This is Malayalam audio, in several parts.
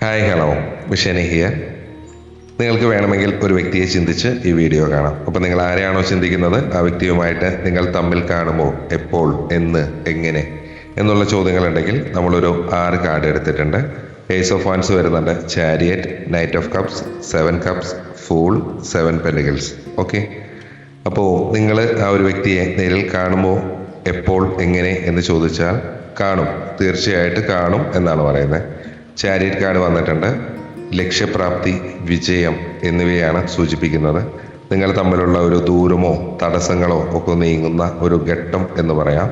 Hi hello മിഷനി here. നിങ്ങൾക്ക് വേണമെങ്കിൽ ഒരു വ്യക്തിയെ ചിന്തിച്ച് ഈ വീഡിയോ കാണാം. അപ്പോൾ നിങ്ങൾ ആരെയാണോ ചിന്തിക്കുന്നത് ആ വ്യക്തിയുമായിട്ട് നിങ്ങൾ തമ്മിൽ കാണുമോ, എപ്പോൾ, എന്ന്, എങ്ങനെ എന്നുള്ള ചോദ്യങ്ങളുണ്ടെങ്കിൽ നമ്മളൊരു 6 കാർഡ് എടുത്തിട്ടുണ്ട്. ഏസ് ഓഫ് വാൻസ് വരുന്നുണ്ട്, chariot, knight of cups, 7 cups, fool, 7 പെൻഡിക്കിൾസ്. Okay, അപ്പോൾ നിങ്ങൾ ആ ഒരു വ്യക്തിയെ നേരിൽ കാണുമോ, എപ്പോൾ, എങ്ങനെ എന്ന് ചോദിച്ചാൽ കാണും, തീർച്ചയായിട്ട് കാണും എന്നാണ് പറയുന്നത്. ചാരിയറ്റ് കാർഡ് വന്നിട്ടുണ്ട്. ലക്ഷ്യപ്രാപ്തി, വിജയം എന്നിവയാണ് സൂചിപ്പിക്കുന്നത്. നിങ്ങൾ തമ്മിലുള്ള ഒരു ദൂരമോ തടസ്സങ്ങളോ ഒക്കെ നീങ്ങുന്ന ഒരു ഘട്ടം എന്ന് പറയാം.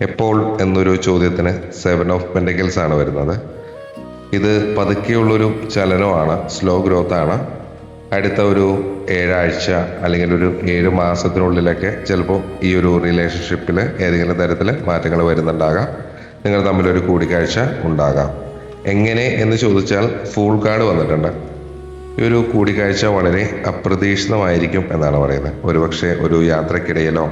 എപ്പോൾ എന്നൊരു ചോദ്യത്തിന് 7 ഓഫ് പെൻഡിക്കിൾസ് ആണ് വരുന്നത്. ഇത് പതുക്കെയുള്ളൊരു ചലനമാണ്, സ്ലോ ഗ്രോത്ത് ആണ്. അടുത്ത ഒരു 7 ആഴ്ച അല്ലെങ്കിൽ ഒരു 7 മാസത്തിനുള്ളിലൊക്കെ ചിലപ്പോൾ ഈ ഒരു റിലേഷൻഷിപ്പിൽ ഏതെങ്കിലും തരത്തിൽ മാറ്റങ്ങൾ വരുന്നുണ്ടാകാം. നിങ്ങൾ തമ്മിലൊരു കൂടിക്കാഴ്ച ഉണ്ടാകാം. എങ്ങനെ എന്ന് ചോദിച്ചാൽ ഫൂൾ കാർഡ് വന്നിട്ടുണ്ട്. ഈ ഒരു കൂടിക്കാഴ്ച വളരെ അപ്രതീക്ഷിതമായിരിക്കും എന്നാണ് പറയുന്നത്. ഒരുപക്ഷെ ഒരു യാത്രക്കിടയിലോ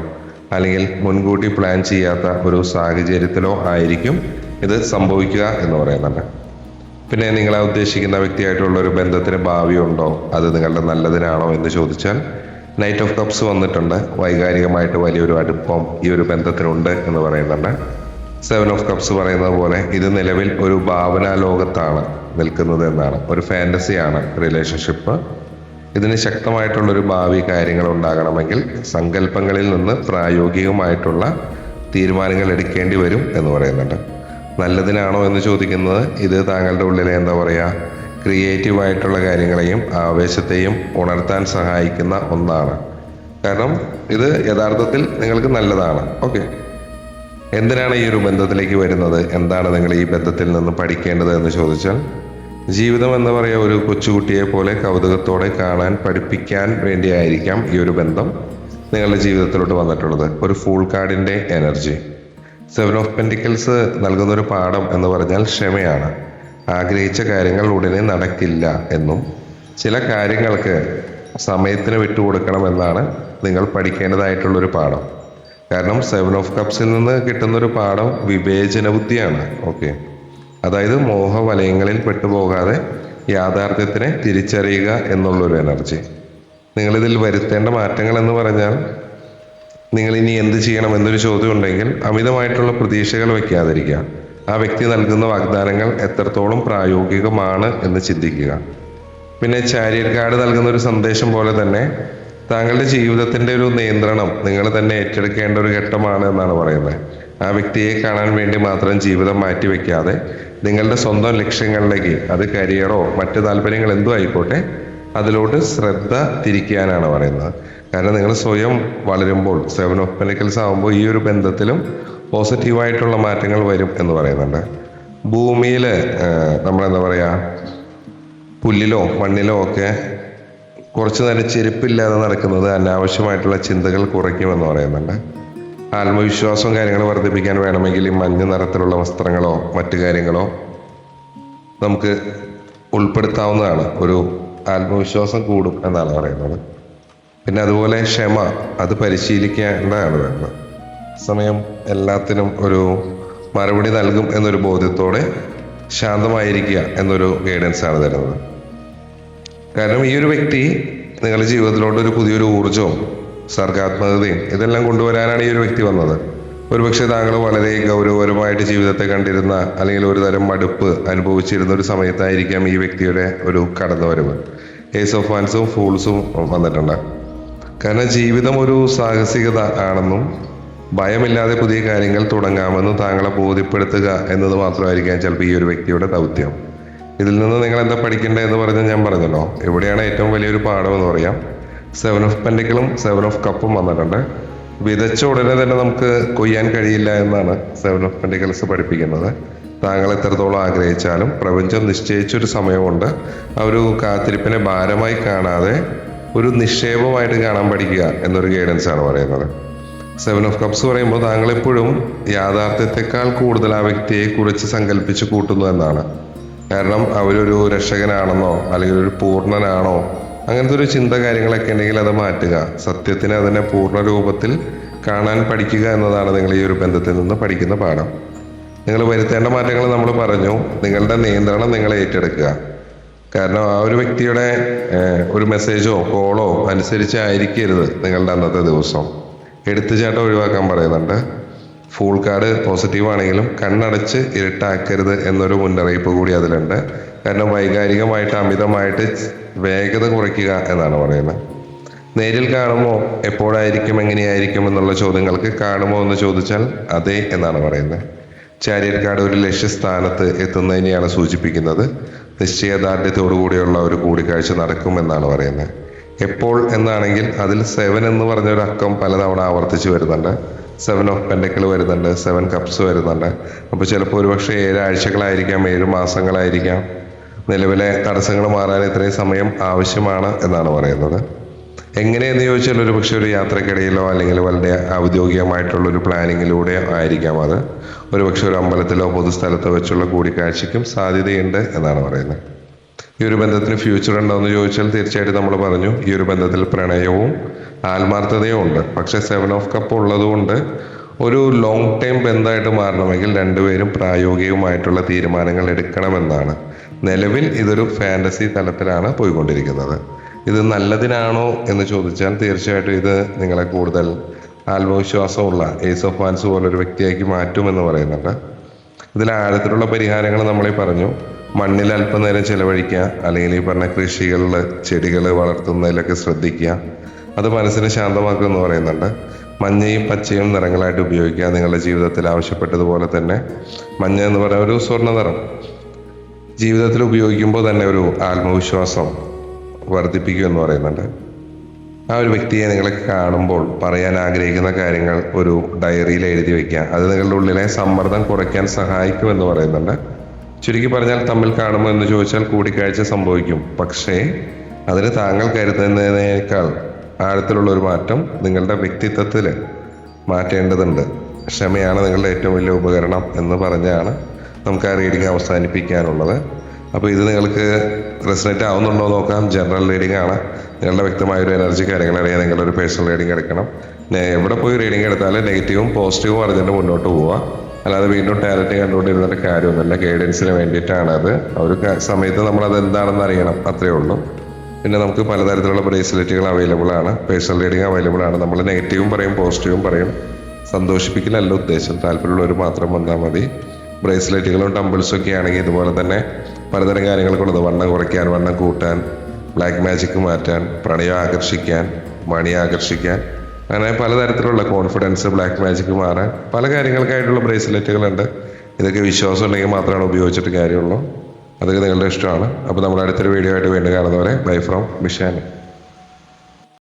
അല്ലെങ്കിൽ മുൻകൂട്ടി പ്ലാൻ ചെയ്യാത്ത ഒരു സാഹചര്യത്തിലോ ആയിരിക്കും ഇത് സംഭവിക്കുക എന്ന് പറയുന്നുണ്ട്. പിന്നെ നിങ്ങളെ ഉദ്ദേശിക്കുന്ന വ്യക്തിയായിട്ടുള്ള ഒരു ബന്ധത്തിന് ഭാവിയുണ്ടോ, അത് നിങ്ങളുടെ നല്ലതിനാണോ എന്ന് ചോദിച്ചാൽ നൈറ്റ് ഓഫ് കപ്സ് വന്നിട്ടുണ്ട്. വൈകാരികമായിട്ട് വലിയൊരു അടുപ്പം ഈ ഒരു ബന്ധത്തിനുണ്ട് എന്ന് പറയുന്നുണ്ട്. 7 ഓഫ് കപ്സ് പറയുന്നത് പോലെ ഇത് നിലവിൽ ഒരു ഭാവനാ ലോകത്താണ് നിൽക്കുന്നത് എന്നാണ്. ഒരു ഫാൻറ്റസിയാണ് റിലേഷൻഷിപ്പ്. ഇതിന് ശക്തമായിട്ടുള്ളൊരു ഭാവി കാര്യങ്ങൾ ഉണ്ടാകണമെങ്കിൽ സങ്കല്പങ്ങളിൽ നിന്ന് പ്രായോഗികമായിട്ടുള്ള തീരുമാനങ്ങൾ എടുക്കേണ്ടി വരും എന്ന് പറയുന്നുണ്ട്. നല്ലതിനാണോ എന്ന് ചോദിക്കുന്നത് ഇത് താങ്കളുടെ ഉള്ളിലെ എന്താ പറയുക, ക്രിയേറ്റീവായിട്ടുള്ള കാര്യങ്ങളെയും ആവേശത്തെയും ഉണർത്താൻ സഹായിക്കുന്ന ഒന്നാണ്. കാരണം ഇത് യഥാർത്ഥത്തിൽ നിങ്ങൾക്ക് നല്ലതാണ്. ഓക്കെ, എന്തിനാണ് ഈ ഒരു ബന്ധത്തിലേക്ക് വരുന്നത്, എന്താണ് നിങ്ങൾ ഈ ബന്ധത്തിൽ നിന്ന് പഠിക്കേണ്ടത് എന്ന് ചോദിച്ചാൽ ജീവിതം എന്ന് പറയുക ഒരു കൊച്ചുകുട്ടിയെ പോലെ കൗതുകത്തോടെ കാണാൻ പഠിപ്പിക്കാൻ വേണ്ടിയായിരിക്കാം ഈ ഒരു ബന്ധം നിങ്ങളുടെ ജീവിതത്തിലോട്ട് വന്നിട്ടുള്ളത്. ഒരു ഫൂൾ കാർഡിൻ്റെ എനർജി. 7 ഓഫ് പെൻഡിക്കിൾസ് നൽകുന്നൊരു പാഠം എന്ന് പറഞ്ഞാൽ ക്ഷമയാണ്. ആഗ്രഹിച്ച കാര്യങ്ങൾ ഉടനെ നടക്കില്ല എന്നും ചില കാര്യങ്ങൾക്ക് സമയത്തിന് വിട്ടുകൊടുക്കണമെന്നാണ് നിങ്ങൾ പഠിക്കേണ്ടതായിട്ടുള്ളൊരു പാഠം. കാരണം 7 ഓഫ് കപ്സിൽ നിന്ന് കിട്ടുന്നൊരു പാഠം വിവേചന ബുദ്ധിയാണ്. ഓക്കെ, അതായത് മോഹവലയങ്ങളിൽ പെട്ടുപോകാതെ യാഥാർത്ഥ്യത്തിനെ തിരിച്ചറിയുക എന്നുള്ളൊരു എനർജി. നിങ്ങളിതിൽ വരുത്തേണ്ട മാറ്റങ്ങൾ എന്ന് പറഞ്ഞാൽ നിങ്ങൾ ഇനി എന്ത് ചെയ്യണം എന്നൊരു ചോദ്യം ഉണ്ടെങ്കിൽ അമിതമായിട്ടുള്ള പ്രതീക്ഷകൾ വയ്ക്കാതിരിക്കുക. ആ വ്യക്തി നൽകുന്ന വാഗ്ദാനങ്ങൾ എത്രത്തോളം പ്രായോഗികമാണ് എന്ന് ചിന്തിക്കുക. പിന്നെ ചാരിയറ്റ് കാർഡ് നൽകുന്ന ഒരു സന്ദേശം പോലെ തന്നെ താങ്കളുടെ ജീവിതത്തിൻ്റെ ഒരു നിയന്ത്രണം നിങ്ങൾ തന്നെ ഏറ്റെടുക്കേണ്ട ഒരു ഘട്ടമാണ് എന്നാണ് പറയുന്നത്. ആ വ്യക്തിയെ കാണാൻ വേണ്ടി മാത്രം ജീവിതം മാറ്റിവെക്കാതെ നിങ്ങളുടെ സ്വന്തം ലക്ഷ്യങ്ങളിലേക്ക്, അത് കരിയറോ മറ്റ് താല്പര്യങ്ങൾ എന്തോ ആയിക്കോട്ടെ, അതിലോട്ട് ശ്രദ്ധ തിരിക്കാനാണ് പറയുന്നത്. കാരണം നിങ്ങൾ സ്വയം വളരുമ്പോൾ 7 ഓഫ് പെൻഡിക്കിൾസ് ആകുമ്പോൾ ഈ ഒരു ബന്ധത്തിലും പോസിറ്റീവായിട്ടുള്ള മാറ്റങ്ങൾ വരും എന്ന് പറയുന്നുണ്ട്. ഭൂമിയിൽ നമ്മളെന്താ പറയുക, പുല്ലിലോ മണ്ണിലോ ഒക്കെ കുറച്ചു നേരം ചെരുപ്പില്ലാതെ നടക്കുന്നത് അനാവശ്യമായിട്ടുള്ള ചിന്തകൾ കുറയ്ക്കുമെന്ന് പറയുന്നുണ്ട്. ആത്മവിശ്വാസവും കാര്യങ്ങൾ വർദ്ധിപ്പിക്കാൻ വേണമെങ്കിൽ ഈ മഞ്ഞ നിറത്തിലുള്ള വസ്ത്രങ്ങളോ മറ്റു കാര്യങ്ങളോ നമുക്ക് ഉൾപ്പെടുത്താവുന്നതാണ്. ഒരു ആത്മവിശ്വാസം കൂടും എന്നാണ് പറയുന്നത്. പിന്നെ അതുപോലെ ക്ഷമ, അത് പരിശീലിക്കേണ്ടതാണ് വേണ്ടത്. സമയം എല്ലാത്തിനും ഒരു മറുപടി നൽകും എന്നൊരു ബോധ്യത്തോടെ ശാന്തമായിരിക്കുക എന്നൊരു ഗൈഡൻസ് ആണ് തരുന്നത്. കാരണം ഈ ഒരു വ്യക്തി നിങ്ങളുടെ ജീവിതത്തിലോട്ട് ഒരു പുതിയൊരു ഊർജവും സർഗാത്മകതയും ഇതെല്ലാം കൊണ്ടുവരാനാണ് ഈ ഒരു വ്യക്തി വന്നത്. ഒരുപക്ഷെ താങ്കൾ വളരെ ഗൗരവപരമായിട്ട് ജീവിതത്തെ കണ്ടിരുന്ന അല്ലെങ്കിൽ ഒരു തരം മടുപ്പ് അനുഭവിച്ചിരുന്ന ഒരു സമയത്തായിരിക്കാം ഈ വ്യക്തിയുടെ ഒരു കടന്നുവരവ്. ഏസ് ഓഫ് വാൻസും ഫൂൾസും വന്നിട്ടുണ്ട്. കാരണം ജീവിതം ഒരു സാഹസികത ആണെന്നും ഭയമില്ലാതെ പുതിയ കാര്യങ്ങൾ തുടങ്ങാമെന്നും താങ്കളെ ബോധ്യപ്പെടുത്തുക എന്നത് മാത്രമായിരിക്കാം ചിലപ്പോൾ ഈ ഒരു വ്യക്തിയുടെ ദൗത്യം. ഇതിൽ നിന്ന് നിങ്ങൾ എന്താ പഠിക്കേണ്ടത് എന്ന് പറഞ്ഞാൽ ഞാൻ പറഞ്ഞല്ലോ, ഇവിടെയാണ് ഏറ്റവും വലിയൊരു പാഠം എന്ന് പറയാം. 7 ഓഫ് പെൻഡിക്കിളും 7 ഓഫ് കപ്പും വന്നിട്ടുണ്ട്. വിതച്ച ഉടനെ തന്നെ നമുക്ക് കൊയ്യാൻ കഴിയില്ല എന്നാണ് 7 ഓഫ് പെൻഡിക്കിൾസ് പഠിപ്പിക്കുന്നത്. താങ്കൾ എത്രത്തോളം ആഗ്രഹിച്ചാലും പ്രപഞ്ചം നിശ്ചയിച്ചൊരു സമയമുണ്ട്. ആ ഒരു കാത്തിരിപ്പിനെ ഭാരമായി കാണാതെ ഒരു നിക്ഷേപമായിട്ട് കാണാൻ പഠിക്കുക എന്നൊരു ഗൈഡൻസ് ആണ് പറയുന്നത്. 7 ഓഫ് കപ്സ് പറയുമ്പോൾ താങ്കൾ എപ്പോഴും യാഥാർത്ഥ്യത്തെക്കാൾ കൂടുതൽ ആ വ്യക്തിയെ കുറിച്ച് സങ്കല്പിച്ച് കൂട്ടുന്നു എന്നാണ്. കാരണം അവരൊരു രക്ഷകനാണെന്നോ അല്ലെങ്കിൽ ഒരു പൂർണ്ണനാണോ അങ്ങനത്തെ ഒരു ചിന്ത കാര്യങ്ങളൊക്കെ ഉണ്ടെങ്കിൽ അത് മാറ്റുക. സത്യത്തിനെ അതിനെ പൂർണ്ണ രൂപത്തിൽ കാണാൻ പഠിക്കുക എന്നതാണ് നിങ്ങൾ ഈ ഒരു ബന്ധത്തിൽ നിന്ന് പഠിക്കുന്ന പാഠം. നിങ്ങൾ വരുത്തേണ്ട മാറ്റങ്ങൾ നമ്മൾ പറഞ്ഞു. നിങ്ങളുടെ നിയന്ത്രണം നിങ്ങൾ ഏറ്റെടുക്കുക. കാരണം ആ ഒരു വ്യക്തിയുടെ ഒരു മെസ്സേജോ കോളോ അനുസരിച്ചായിരിക്കരുത് നിങ്ങളുടെ അന്നത്തെ ദിവസം. എടുത്തുചാട്ടം ഒഴിവാക്കാൻ പറയുന്നുണ്ട്. ഫൂൾ കാർഡ് പോസിറ്റീവ് ആണെങ്കിലും കണ്ണടച്ച് ഇരുട്ടാക്കരുത് എന്നൊരു മുന്നറിയിപ്പ് കൂടി അതിലുണ്ട്. കാരണം വൈകാരികമായിട്ട് അമിതമായിട്ട് വേഗത കുറയ്ക്കുക എന്നാണ് പറയുന്നത്. നേരിൽ കാണുമോ, എപ്പോഴായിരിക്കും, എങ്ങനെയായിരിക്കും എന്നുള്ള ചോദ്യങ്ങൾക്ക് കാണുമോ എന്ന് ചോദിച്ചാൽ അതെ എന്നാണ് പറയുന്നത്. ചാരിയറ്റ് കാർഡ് ഒരു ലക്ഷ്യസ്ഥാനത്ത് എത്തുന്നതിനെയാണ് സൂചിപ്പിക്കുന്നത്. നിശ്ചയദാർഢ്യത്തോടു കൂടിയുള്ള ഒരു കൂടിക്കാഴ്ച നടക്കുമെന്നാണ് പറയുന്നത്. എപ്പോൾ എന്നാണെങ്കിൽ അതിൽ 7 എന്ന് പറഞ്ഞൊരു അക്കം പലതവണ ആവർത്തിച്ച് വരുന്നുണ്ട്. 7 ഓഫ് പെൻഡക്കിൾ വരുന്നുണ്ട്, 7 കപ്സ് വരുന്നുണ്ട്. അപ്പോൾ ചിലപ്പോൾ ഒരുപക്ഷെ 7 ആഴ്ചകളായിരിക്കാം, 7 മാസങ്ങളായിരിക്കാം. നിലവിലെ തടസ്സങ്ങൾ മാറാൻ ഇത്രയും സമയം ആവശ്യമാണ് എന്നാണ് പറയുന്നത്. എങ്ങനെയെന്ന് ചോദിച്ചാൽ ഒരു പക്ഷേ ഒരു യാത്രക്കിടയിലോ അല്ലെങ്കിൽ വളരെ ഔദ്യോഗികമായിട്ടുള്ളൊരു പ്ലാനിങ്ങിലൂടെ ആയിരിക്കാം അത്. ഒരുപക്ഷെ ഒരു അമ്പലത്തിലോ പൊതുസ്ഥലത്തോ വെച്ചുള്ള കൂടിക്കാഴ്ചയ്ക്കും സാധ്യതയുണ്ട് എന്നാണ് പറയുന്നത്. ഈ ഒരു ബന്ധത്തിന് ഫ്യൂച്ചർ ഉണ്ടോ എന്ന് ചോദിച്ചാൽ തീർച്ചയായിട്ടും നമ്മൾ പറഞ്ഞു, ഈ ഒരു ബന്ധത്തിൽ പ്രണയവും ആത്മാർത്ഥതയും ഉണ്ട്. പക്ഷെ 7 ഓഫ് കപ്പ് ഉള്ളതുകൊണ്ട് ഒരു ലോങ് ടൈം ബന്ധമായിട്ട് മാറണമെങ്കിൽ രണ്ടുപേരും പ്രായോഗികമായിട്ടുള്ള തീരുമാനങ്ങൾ എടുക്കണമെന്നാണ്. നിലവിൽ ഇതൊരു ഫാൻറ്റസി തലത്തിലാണ് പോയിക്കൊണ്ടിരിക്കുന്നത്. ഇത് നല്ലതിനാണോ എന്ന് ചോദിച്ചാൽ തീർച്ചയായിട്ടും ഇത് നിങ്ങളെ കൂടുതൽ ആത്മവിശ്വാസമുള്ള ഏസ് ഓഫ് വാൻസ് പോലൊരു വ്യക്തിയാക്കി മാറ്റുമെന്ന് പറയുന്നുണ്ട്. ഇതിൽ ആഴത്തിലുള്ള പരിഹാരങ്ങൾ നമ്മളീ പറഞ്ഞു. മണ്ണിൽ അല്പനേരം ചിലവഴിക്കുക, അല്ലെങ്കിൽ ഈ പറഞ്ഞ കൃഷികളിൽ ചെടികൾ വളർത്തുന്നതിലൊക്കെ ശ്രദ്ധിക്കുക. അത് മനസ്സിനെ ശാന്തമാക്കുമെന്ന് പറയുന്നുണ്ട്. മഞ്ഞയും പച്ചയും നിറങ്ങളായിട്ട് ഉപയോഗിക്കുക. നിങ്ങളുടെ ജീവിതത്തിൽ ആവശ്യപ്പെട്ടതുപോലെ തന്നെ മഞ്ഞ എന്ന് പറയുന്ന ഒരു സ്വർണ്ണ നിറം ജീവിതത്തിൽ ഉപയോഗിക്കുമ്പോൾ തന്നെ ഒരു ആത്മവിശ്വാസം വർദ്ധിപ്പിക്കുമെന്ന് പറയുന്നുണ്ട്. ആ ഒരു വ്യക്തിയെ നിങ്ങൾ കാണുമ്പോൾ പറയാൻ ആഗ്രഹിക്കുന്ന കാര്യങ്ങൾ ഒരു ഡയറിയിൽ എഴുതി വയ്ക്കുക. അത് നിങ്ങളുടെ ഉള്ളിലെ സമ്മർദ്ദം കുറയ്ക്കാൻ സഹായിക്കുമെന്ന് പറയുന്നുണ്ട്. ചുരുക്കി പറഞ്ഞാൽ തമ്മിൽ കാണുമോ എന്ന് ചോദിച്ചാൽ കൂടിക്കാഴ്ച സംഭവിക്കും. പക്ഷേ അതിന് താങ്കൾ കരുതുന്നതിനേക്കാൾ ആഴത്തിലുള്ള ഒരു മാറ്റം നിങ്ങളുടെ വ്യക്തിത്വത്തിൽ മാറ്റേണ്ടതുണ്ട്. ക്ഷമയാണ് നിങ്ങളുടെ ഏറ്റവും വലിയ ഉപകരണം എന്ന് പറഞ്ഞാണ് നമുക്ക് ആ റീഡിങ് അവസാനിപ്പിക്കാനുള്ളത്. അപ്പോൾ ഇത് നിങ്ങൾക്ക് റെസണേറ്റ് ആവുന്നുണ്ടോ നോക്കാം. ജനറൽ റീഡിംഗ് ആണ്. നിങ്ങളുടെ വ്യക്തമായൊരു എനർജി കാര്യങ്ങൾ അറിയാൻ നിങ്ങളൊരു പേഴ്സണൽ റീഡിംഗ് എടുക്കണം. എവിടെ പോയി റീഡിംഗ് എടുത്താലും നെഗറ്റീവും പോസിറ്റീവും അറിഞ്ഞിട്ട് മുന്നോട്ട് പോവുക. അല്ലാതെ വീണ്ടും ടാലറ്റ് കണ്ടുകൊണ്ടിരുന്നിട്ട് കാര്യമൊന്നുമില്ല. ഗൈഡൻസിന് വേണ്ടിയിട്ടാണ് അത്. ഒരു സമയത്ത് നമ്മളത് എന്താണെന്ന് അറിയണം, അത്രയേ ഉള്ളൂ. പിന്നെ നമുക്ക് പലതരത്തിലുള്ള ബ്രേസ്ലെറ്റുകൾ അവൈലബിൾ ആണ്. പേഴ്സണൽ റീഡിംഗ് അവൈലബിൾ ആണ്. നമ്മൾ നെഗറ്റീവും പറയും, പോസിറ്റീവും പറയും. സന്തോഷിപ്പിക്കലല്ല ഉദ്ദേശം. താല്പര്യമുള്ളവർ മാത്രം വന്നാൽ മതി. ബ്രേസ്ലെറ്റുകളും ടമ്പിൾസും ഒക്കെ ആണെങ്കിൽ ഇതുപോലെ തന്നെ പലതരം കാര്യങ്ങൾക്കുള്ളത്. വണ്ണം കുറയ്ക്കാൻ, വണ്ണം കൂട്ടാൻ, ബ്ലാക്ക് മാജിക് മാറ്റാൻ, പ്രണയം ആകർഷിക്കാൻ, മണി ആകർഷിക്കാൻ, അങ്ങനെ പലതരത്തിലുള്ള കോൺഫിഡൻസ്, ബ്ലാക്ക് മാജിക് മാറാൻ പല കാര്യങ്ങൾക്കായിട്ടുള്ള ബ്രേസ്ലെറ്റുകളുണ്ട്. ഇതൊക്കെ വിശ്വാസം ഉണ്ടെങ്കിൽ മാത്രമാണ് ഉപയോഗിച്ചിട്ട് കാര്യമുള്ളൂ. അതൊക്കെ നിങ്ങളുടെ ഇഷ്ടമാണ്. അപ്പോൾ നമ്മുടെ അടുത്തൊരു വീഡിയോ ആയിട്ട് വീണ്ടും കാണുന്നവരെ ബൈ ഫ്രോം മിഷാൻ.